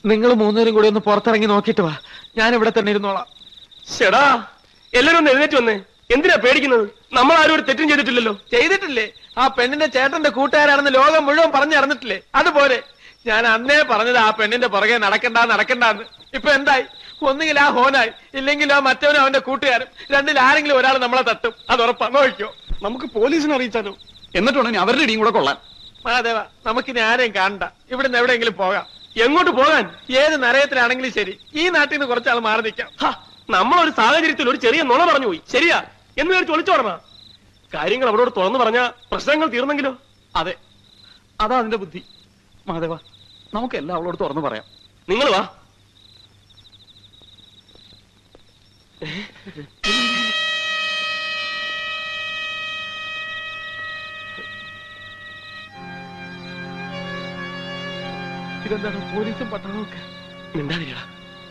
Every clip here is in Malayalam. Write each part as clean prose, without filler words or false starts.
നിങ്ങൾ മൂന്നുപേരും കൂടി ഒന്ന് പുറത്തിറങ്ങി നോക്കിട്ട് വാ, ഞാൻ ഇവിടെ തന്നെ ഇരുന്നോളാം. ചേടാ, എല്ലാരും ഒന്ന് എഴുന്നേറ്റ് വന്നേ. എന്തിനാ പേടിക്കുന്നത്? നമ്മൾ ആരും ഒരു തെറ്റും ചെയ്തിട്ടില്ലല്ലോ. ചെയ്തിട്ടില്ലേ? ആ പെണ്ണിന്റെ ചേട്ടന്റെ കൂട്ടുകാരാണെന്ന് ലോകം മുഴുവൻ പറഞ്ഞു നടന്നിട്ടില്ലേ? അതുപോലെ ഞാൻ അന്നേ പറഞ്ഞത് ആ പെണ്ണിന്റെ പുറകെ നടക്കണ്ടെന്ന്. ഇപ്പൊ എന്തായി? ഒന്നുകിൽ ആ ഹോനായി, ഇല്ലെങ്കിൽ ആ മറ്റവനും അവന്റെ കൂട്ടുകാരും. രണ്ടിൽ ആരെങ്കിലും ഒരാൾ നമ്മളെ തട്ടും, അത് ഉറപ്പാ. നോക്കിയോ, നമുക്ക് പോലീസിനെ അറിയിച്ചാലോ? എന്നിട്ടുണ്ടെങ്കിൽ അവരുടെ ഇടിയും കൂടെ കൊള്ളാൻ. മഹാദേവ, നമുക്കിനി ആരെയും കാണണ്ട. ഇവിടുന്ന് എവിടെയെങ്കിലും പോകാം. എങ്ങോട്ട് പോകാൻ? ഏത് നരയത്തിലാണെങ്കിലും ശരി, ഈ നാട്ടിൽ നിന്ന് കുറച്ചാൾ മാറി നിൽക്കാം. നമ്മളൊരു സാഹചര്യത്തിൽ ഒരു ചെറിയ നുണ പറഞ്ഞു പോയി. ശരിയാ എന്ന് പേര് ഒളിച്ചു പറഞ്ഞ കാര്യങ്ങൾ അവരോട് തുറന്നു പറഞ്ഞ പ്രശ്നങ്ങൾ തീർന്നെങ്കിലോ? അതെ, അതാ അതിന്റെ ബുദ്ധി. മഹാദേവ, നമുക്ക് എല്ലാം അവളോട് തുറന്നു പറയാം. നിങ്ങൾ വാ. ഇതെന്താണ് പോലീസും പട്ടണവും ഒക്കെ? മിണ്ടാതിരിക്കടാ.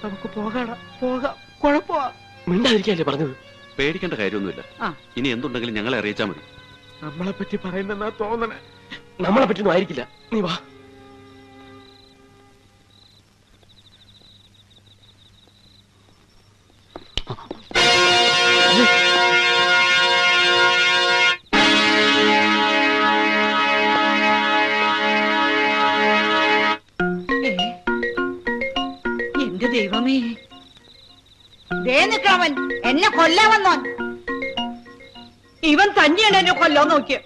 നമുക്ക് പോകാടാ, പോകാം. കുഴപ്പമാ. മിണ്ടാതിരിക്കല്ലേ പറഞ്ഞത്? പേടിക്കേണ്ട കാര്യമൊന്നുമില്ല. ഇനി എന്തുണ്ടെങ്കിലും ഞങ്ങളെ അറിയിച്ചാൽ മതി. നമ്മളെ പറ്റി പറയുന്നെന്നാ തോന്നണേ. നമ്മളെ പറ്റിയൊന്നും ആയിരിക്കില്ല. നീ വാ. എന്റെ ദൈവമേ, ദേ നിൽക്കണവൻ എന്നെ കൊല്ലാൻ വന്നോൻ. ഇവൻ തന്നെയാണ് എന്നെ കൊല്ലാൻ നോക്കിയ.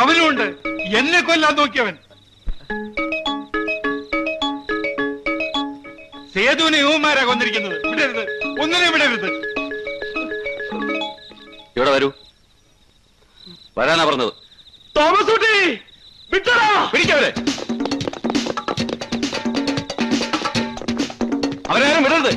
അവനുണ്ട് എന്നെ കൊല്ലാൻ നോക്കിയവൻ. സേതുവിനെ യുവന്മാരാ കൊന്നിരിക്കുന്നത്. വിടരുത്, ഒന്നിനെ വിടരുത്. ഇവിടെ വരൂ. വരാനാ പറഞ്ഞത്. തോമസ് കുട്ടി, വിട്ടടാ. പിടിക്കവരെ. അവരാരും വിടരുത്.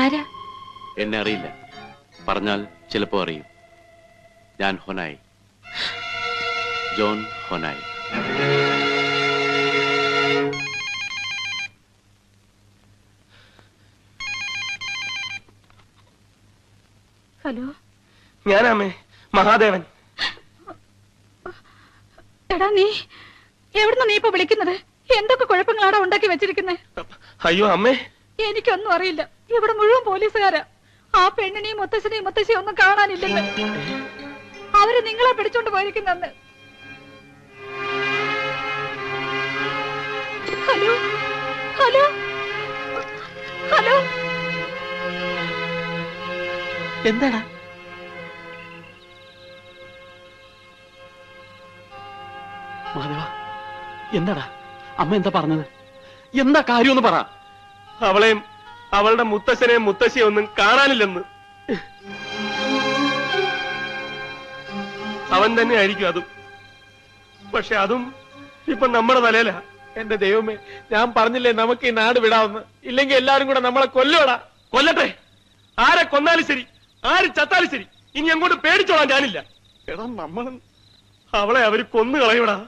ആരാ? എന്നെ അറിയില്ല. പറഞ്ഞാൽ ചിലപ്പോ അറിയും. ഞാൻ ഹൊനായി, ജോൺ ഹൊനായി. ഹലോ, ഞാനാമേ, മഹാദേവൻ. എടാ, നീ എവിടുന്ന നീ ഇപ്പൊ വിളിക്കുന്നത്? എന്തൊക്കെ കുഴപ്പങ്ങളാടാ ഉണ്ടാക്കി വെച്ചിരിക്കുന്നേ? അയ്യോ അമ്മേ, എനിക്കൊന്നും അറിയില്ല. ഇവിടെ മുഴുവൻ പോലീസുകാരാ. ആ പെണ്ണിനെയും മുത്തശ്ശിയും ഒന്നും കാണാനില്ലെന്ന്. അവര് നിങ്ങളെ പിടിച്ചോണ്ട് പോയിരിക്കുന്നെന്ന്. ഹലോ ഹലോ ഹലോ, എന്താടാ? മാധവ, എന്താടാ? അമ്മ എന്താ പറഞ്ഞത്? എന്താ കാര്യമെന്ന് പറ. അവളെയും അവളുടെ മുത്തശ്ശനെയും മുത്തശ്ശിയെ ഒന്നും കാണാനില്ലെന്ന്. അവൻ തന്നെ ആയിരിക്കും അതും. പക്ഷെ അതും ഇപ്പൊ നമ്മുടെ തലയിലാ. എന്റെ ദൈവമേ, ഞാൻ പറഞ്ഞില്ലേ നമുക്ക് ഈ നാട് വിടാവുന്ന. ഇല്ലെങ്കിൽ എല്ലാരും കൂടെ നമ്മളെ കൊല്ലോടാ. കൊല്ലട്ടെ. ആരെ കൊന്നാലും ശരി, ആര് ചത്താലും ശരി, ഇനി അങ്ങോട്ട് പേടിച്ചോളാൻ ഞാനില്ല. എടാ, അവളെ അവര് കൊന്നു കളയൂടാ.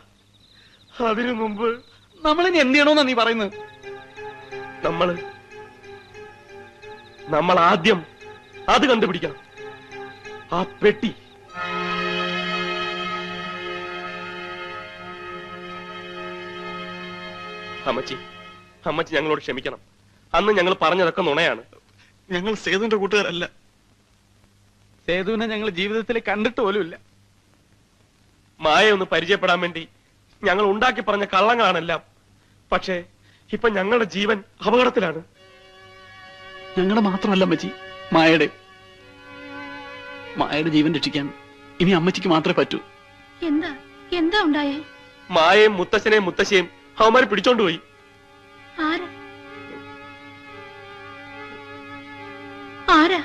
അതിനു മുമ്പ് നമ്മളിനി എന്ത് ചെയ്യണമെന്നാ നീ പറയുന്നത്? നമ്മൾ ആദ്യം അത് കണ്ടുപിടിക്കണം. ആ പെട്ടി. അമ്മച്ചി ഞങ്ങളോട് ക്ഷമിക്കണം. അന്ന് ഞങ്ങൾ പറഞ്ഞതൊക്കെ നുണയാണ്. ഞങ്ങൾ സേതുവിന്റെ കൂട്ടുകാരല്ല. സേതുവിനെ ഞങ്ങൾ ജീവിതത്തിൽ കണ്ടിട്ട് പോലുമില്ല. മായ ഒന്ന് പരിചയപ്പെടാൻ വേണ്ടി ഞങ്ങൾ ഉണ്ടാക്കി പറഞ്ഞ കള്ളങ്ങളാണെല്ലാം. പക്ഷേ ഇപ്പൊ ഞങ്ങളുടെ ജീവൻ അപകടത്തിലാണ്. ഞങ്ങളുടെ മാത്രമല്ല അമ്മച്ചി, മായയുടെ. മായയുടെ ജീവൻ രക്ഷിക്കാൻ ഇനി അമ്മച്ചിക്ക് മാത്രമേ പറ്റൂ. എന്താ എന്താ ഉണ്ടായേ? മായയും മുത്തശ്ശനെയും മുത്തശ്ശിയും അവന്മാരെ പിടിച്ചോണ്ടുപോയി. ആരാ ആരാ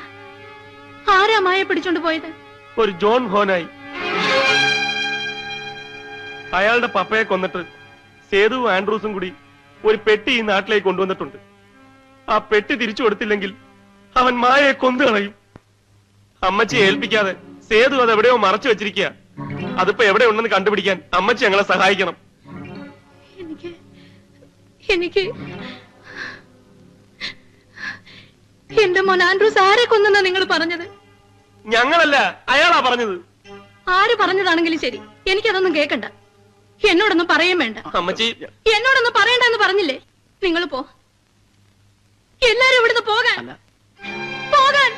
ആരാ മായ പിടിച്ചോണ്ട് പോയത്? ഒരു ജോൺ ഹോനായി. അയാളുടെ പപ്പയെ കൊന്നിട്ട് സേതുവും ആൻഡ്രൂസും കൂടി ഒരു പെട്ടി ഈ നാട്ടിലേക്ക് കൊണ്ടുവന്നിട്ടുണ്ട്. ആ പെട്ടി തിരിച്ചു കൊടുത്തില്ലെങ്കിൽ അവൻ മായയെ കൊന്നുകളയും. അമ്മച്ചിയെ ഏൽപ്പിക്കാതെ സേതു അത് എവിടെയോ മറച്ചു വെച്ചിരിക്കുക. അതിപ്പോ എവിടെ ഉണ്ടെന്ന് കണ്ടുപിടിക്കാൻ അമ്മച്ചി ഞങ്ങളെ സഹായിക്കണം. എനിക്ക് എനിക്ക് എന്റെ മോൻ ആൻഡ്രൂസ് ആരെ കൊന്നെന്നാ നിങ്ങൾ പറഞ്ഞത്? ഞങ്ങളല്ല, അയാളാ പറഞ്ഞത്. ആര് പറഞ്ഞതാണെങ്കിലും ശരി, എനിക്കതൊന്നും കേൾക്കണ്ട. എന്നോടൊന്നും പറയാൻ വേണ്ട. അമ്മച്ചി എന്നോടൊന്നും പറയണ്ടെന്ന് പറഞ്ഞില്ലേ? നിങ്ങൾ പോ, എല്ലാരും ഇവിടുന്ന് പോകാൻ പോകാൻ.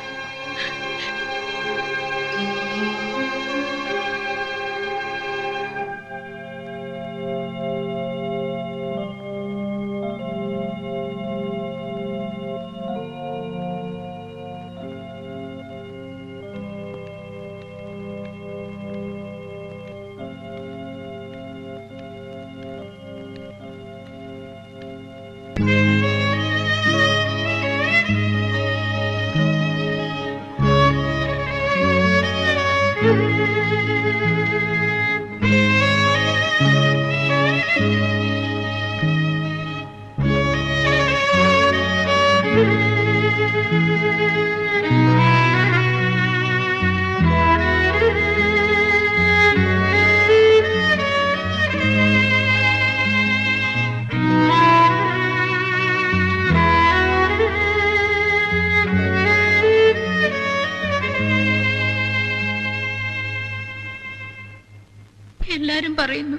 എല്ലാരും പറയുന്നു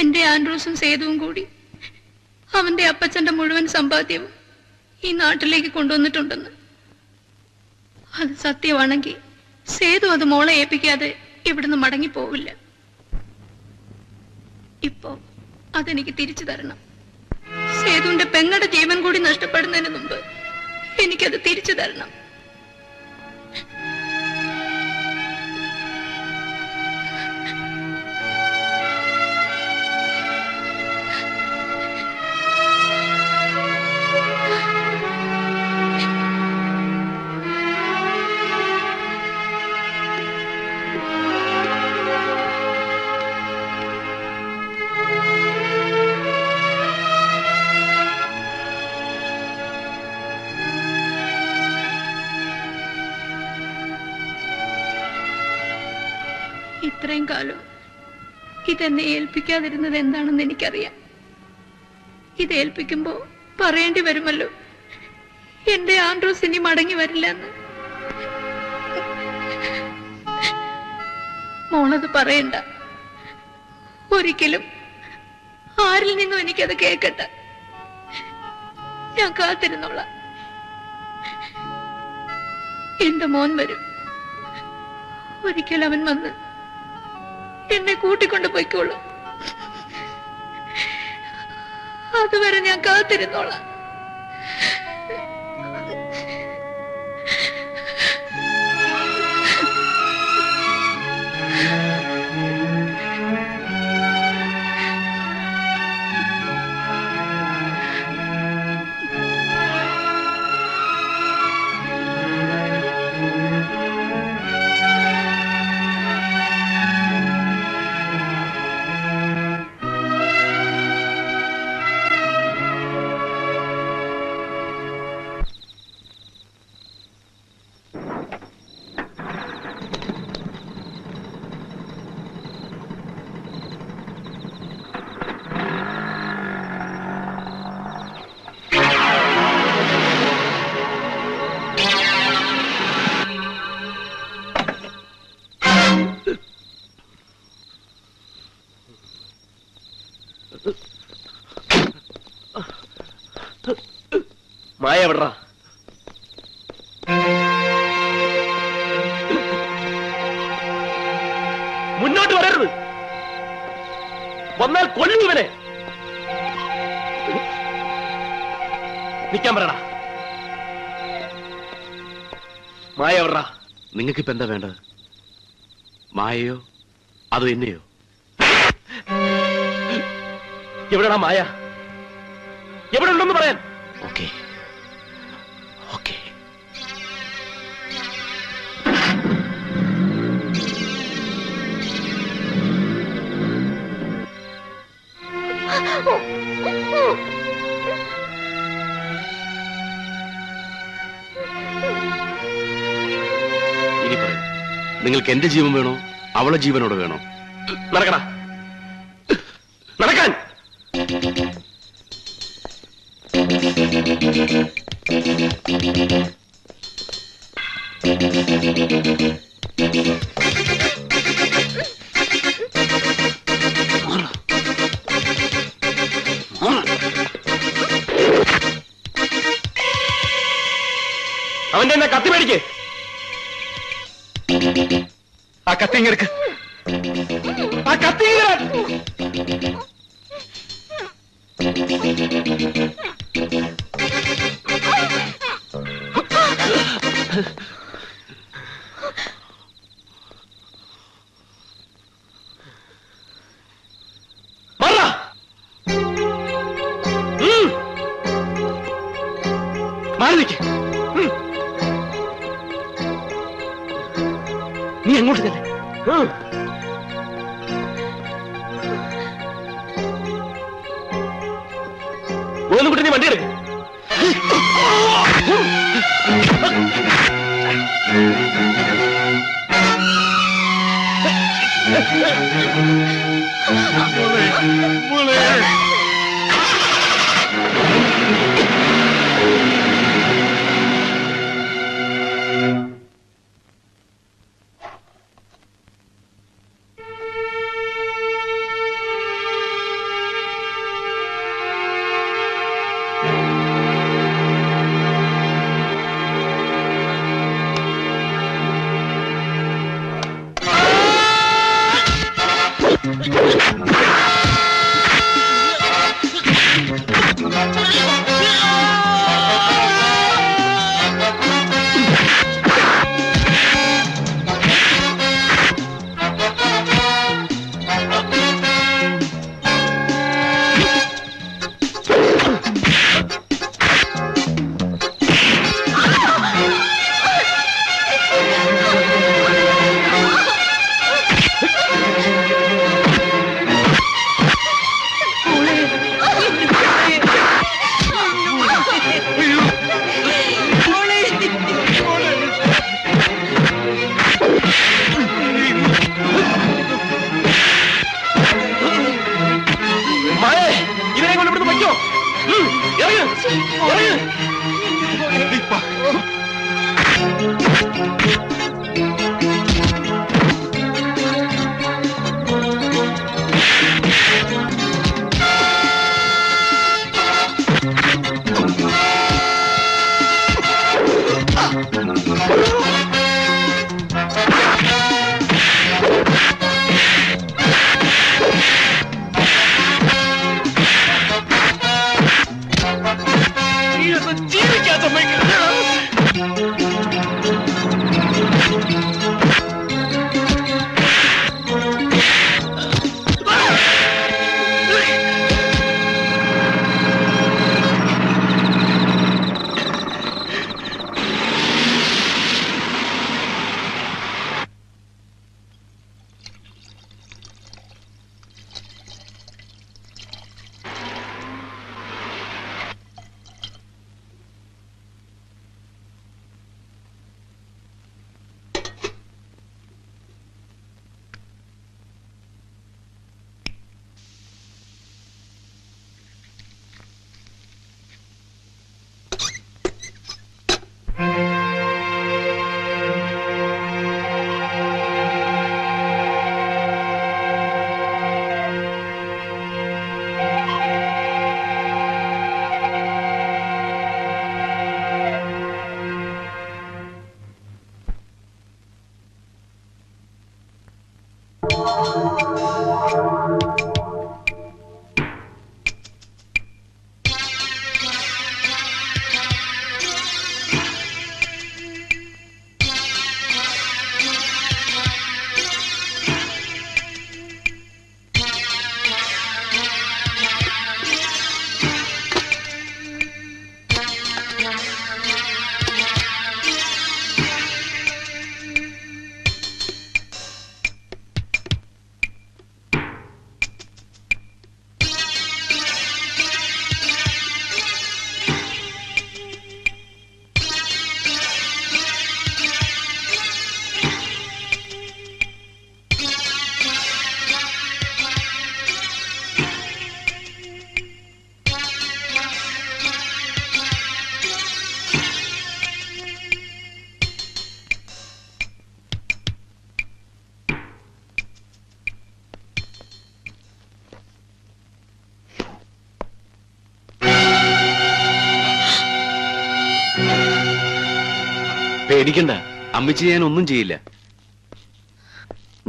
എന്റെ ആൻഡ്രൂസും സേതുവും കൂടി അവന്റെ അപ്പച്ചന്റെ മുഴുവൻ സമ്പാദ്യവും ഈ നാട്ടിലേക്ക് കൊണ്ടുവന്നിട്ടുണ്ടെന്ന്. അത് സത്യമാണെങ്കിൽ സേതു അത് മോളെ ഏൽപ്പിക്കാതെ ഇവിടുന്ന് മടങ്ങിപ്പോവില്ല. ഇപ്പോ അതെനിക്ക് തിരിച്ചു തരണം. സേതുവിന്റെ പെങ്ങളുടെ ജീവൻ കൂടി നഷ്ടപ്പെടുന്നതിന് മുമ്പ് എനിക്കത് തിരിച്ചു തരണം. ഇത്രയും കാലം ഇതെന്നെ ഏൽപ്പിക്കാതിരുന്നത് എന്താണെന്ന് എനിക്കറിയാം. ഇത് ഏൽപ്പിക്കുമ്പോ പറയേണ്ടി വരുമല്ലോ എന്റെ ആൻഡ്രൂസ് ഇനി മടങ്ങി വരില്ല എന്ന്. മോളത് പറയണ്ട, ഒരിക്കലും ആരിൽ നിന്നും എനിക്കത് കേൾക്കട്ട. ഞാൻ കാത്തിരുന്നോളാം. എന്റെ മോൻ വരും. ഒരിക്കൽ അവൻ വന്ന് എന്നെ കൂട്ടിക്കൊണ്ട് പോയിക്കോളൂ. അതുവരെ ഞാൻ കാത്തിരുന്നോളാം. മായ എവിടാ? മുന്നോട്ട് വരരുത്. വന്നാൽ കൊല്ലു ഇവനെ. നിൽക്കാൻ പറയടാ. മായ എവിടാ? നിങ്ങൾക്കിപ്പോ എന്താ വേണ്ടത്? മായയോ അതോ എന്നെയോ? എവിടെയാ മായ? എവിടെ ഉണ്ടെന്ന് പറയാൻ? Okay okay. ഇനി പറയൂ, നിങ്ങൾക്ക് എന്റെ ജീവൻ വേണോ അവളെ ജീവനോട് വേണോ? നടക്കടാ, നടക്കാൻ. അവന്റെ എന്നാ കത്തി മേടിക്ക്. ആ കത്തി ഇങ്ങെടുക്ക്. ആ കത്തി മാറി നിൽക്ക്. നീ എങ്ങോട്ട് തന്നെ? ഒന്നും കൂട്ടി നീ വണ്ടി എടുക്ക. Jesus! പേടിക്കണ്ട, അമ്മച്ചി ഞാൻ ഒന്നും ചെയ്യില്ല.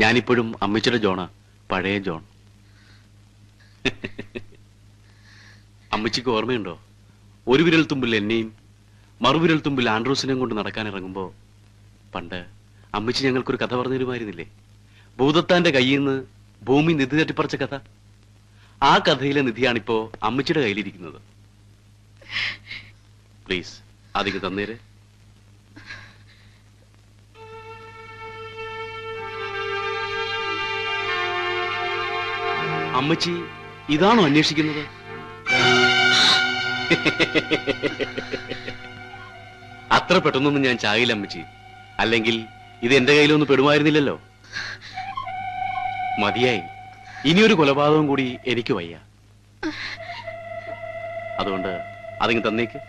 ഞാനിപ്പോഴും അമ്മച്ചിയുടെ ജോണാ, പഴയ ജോൺ. അമ്മച്ചിക്ക് ഓർമ്മയുണ്ടോ, ഒരു വിരൽ തുമ്പിൽ എന്നെയും മറുവിരൽ തുമ്പിൽ ആൻഡ്രൂസിനെയും കൊണ്ട് നടക്കാനിറങ്ങുമ്പോ പണ്ട് അമ്മച്ചി ഞങ്ങൾക്കൊരു കഥ പറഞ്ഞു തരുമായിരുന്നില്ലേ? ഭൂതത്താന്റെ കയ്യിൽ നിന്ന് ഭൂമി നിധി തട്ടിപ്പറിച്ച കഥ. ആ കഥയിലെ നിധിയാണിപ്പോ അമ്മച്ചിയുടെ കയ്യിലിരിക്കുന്നത്. പ്ലീസ് അതിക്ക് തന്നേര്. അമ്മച്ചി ഇതാണോ അന്വേഷിക്കുന്നത്? അത്ര പെട്ടെന്നൊന്നും ഞാൻ ചാകില്ല അമ്മച്ചി. അല്ലെങ്കിൽ ഇത് എന്റെ കയ്യിലൊന്നും പെടുമായിരുന്നില്ലല്ലോ. മതിയായി, ഇനിയൊരു കൊലപാതകം കൂടി എനിക്ക് വയ്യ. അതുകൊണ്ട് അതിങ്ങ് തന്നേക്ക്.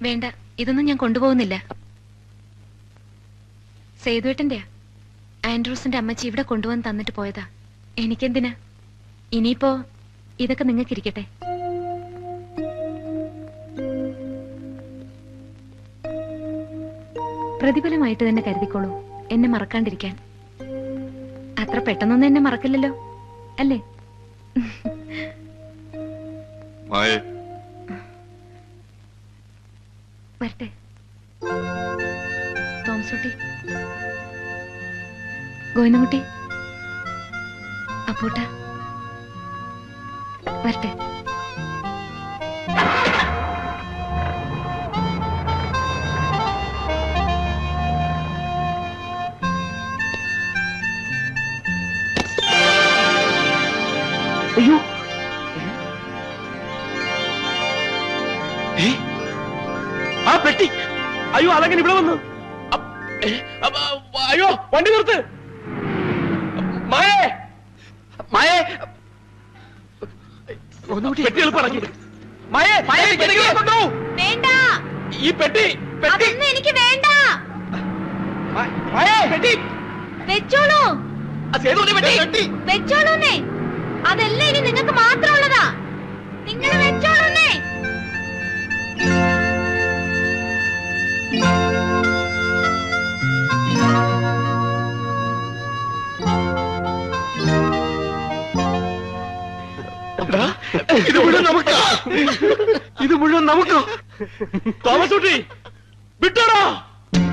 വേണ്ട, ഇതൊന്നും ഞാൻ കൊണ്ടുപോകുന്നില്ല. സേതുവേട്ടന്റെയാ. ആൻഡ്രൂസിന്റെ അമ്മച്ചി ഇവിടെ കൊണ്ടുവന്ന് തന്നിട്ട് പോയതാ. എനിക്കെന്തിനാ? ഇനിയിപ്പോ ഇതൊക്കെ നിങ്ങൾക്കിരിക്കട്ടെ. പ്രതിഫലമായിട്ട് തന്നെ കരുതിക്കോളൂ, എന്നെ മറക്കാണ്ടിരിക്കാൻ. അത്ര പെട്ടെന്നൊന്നും എന്നെ മറക്കില്ലല്ലോ, അല്ലേ? വരട്ടെ തോമസുട്ടി, ഗോവിന്ദൻകുട്ടി, അപ്പൂട്ട, വരട്ടെ. അയ്യോ, ആ പെട്ടി! അയ്യോ, അതങ്ങനെ ഇവിടെ വന്നു. അയ്യോ, വണ്ടി നിർത്ത്. മായേ, മായേ, പെട്ടി എളുപ്പമാക്കി. മായേ, വേണ്ട, ഈ പെട്ടി പെട്ടി എനിക്ക് വേണ്ട. മായേ, പെട്ടി വെച്ചോളൂ, വെച്ചോളൂന്നേ. അതെല്ലാം ഇനി നിങ്ങൾക്ക് മാത്രമുള്ളതാ. നിങ്ങൾ വെച്ചോളൂന്നേ. ഇത് മുഴുവൻ നമുക്കോ? തോമസ് കുട്ടി വിട്ടോടാ.